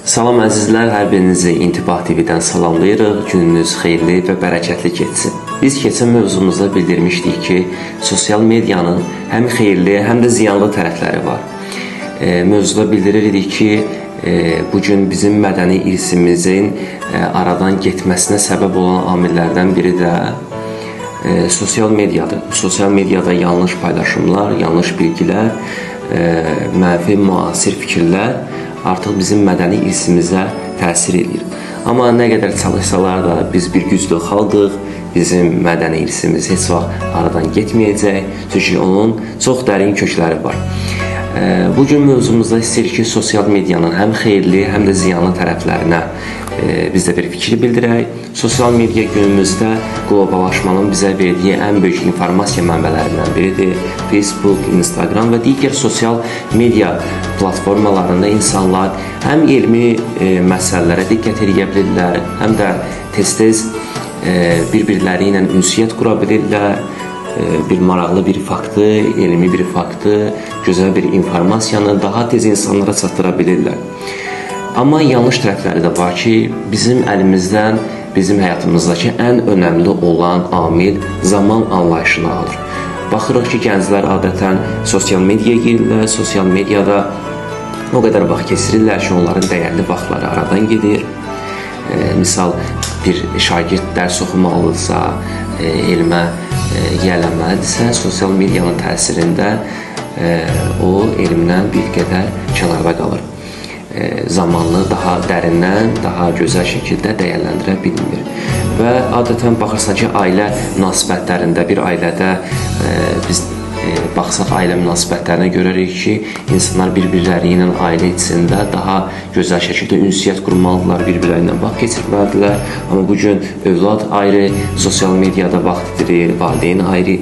Salam əzizlər, hər birinizi İntibah TV-dən salamlayırıq. Gününüz xeyirli və bərəkətli keçsin. Biz keçən mövzumuzda bildirmişdik ki, sosial medianın həm xeyirli, həm də ziyanlı tərəfləri var. Mövzuda bildirirdik ki, bugün bizim mədəni irsimizin aradan getməsinə səbəb olan amillərdən biri də sosial mediadır. Sosial mediada yanlış paylaşımlar, yanlış bilgilər, mənfi müasir fikirlər artıq bizim mədəni irsimizə təsir edir. Amma nə qədər çalışsalar da biz bir güclü xalqıq, bizim mədəni irsimiz heç vaxt aradan getməyəcək, çünki onun çox dərin kökləri var. Bugün mövzumuzda istəyirik ki, sosial medianın həm xeyirli, həm də ziyanlı tərəflərinə biz də bir fikir bildirək. Sosial media günümüzdə qloballaşmanın bizə verdiyi ən böyük informasiya mənbələrindən biridir. Facebook, Instagram və digər sosial media platformalarında insanlar həm elmi məsələlərə diqqət edə bilirlər, həm də tez-tez bir-birləri ilə ünsiyyət qura bilirlər. Bir maraqlı bir faktı, elmi bir faktı, gözəl bir informasiyanı daha tez insanlara çatdıra bilirlər. Amma yanlış tərəfləri də var ki, bizim əlimizdən, bizim həyatımızdakı ən önəmli olan amil zaman anlayışını alır. Baxırıq ki, gənclər adətən sosial mediaya girirlər, sosial mediada o qədər vaxt keçirirlər ki, onların dəyərli vaxtları aradan gedir. Misal, bir şagird dərs oxumalıdırsa, elmə yiyələnməlidirsə, sosial medianın təsirində o elmdən bir qədər kənarda qalır. Zamanını daha dərindən, daha gözəl şəkildə dəyərləndirə bilmir. Və adətən baxırsan ki, ailə münasibətlərində, bir ailədə biz baxsaq ailə münasibətlərinə görərik ki, insanlar bir-birləri ilə ailə içində daha gözəl şəkildə ünsiyyət qurmalıdırlar, bir-birləri ilə vaxt keçirməlidirlər. Amma bugün övlad ayrı sosial mediada vaxt itirir, valideyn ayrı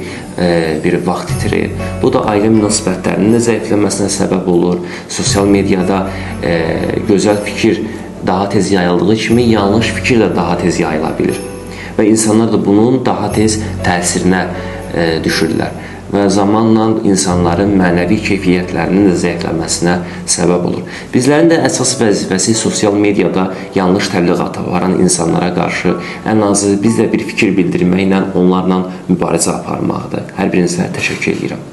bir vaxt itirir. Bu da ailə münasibətlərinin də zəifləməsinə səbəb olur. Sosial mediada gözəl fikir daha tez yayıldığı kimi, yanlış fikir də daha tez yayıla bilir. Və insanlar da bunun daha tez təsirinə düşürlər. Və zamanla insanların mənəvi keyfiyyətlərinin də zəifləməsinə səbəb olur. Bizlərin də əsas vəzifəsi sosial mediada yanlış təbliğat aparan insanlara qarşı ən azı biz də bir fikir bildirməklə onlarla mübarizə aparmaqdır. Hər birinizə təşəkkür edirəm.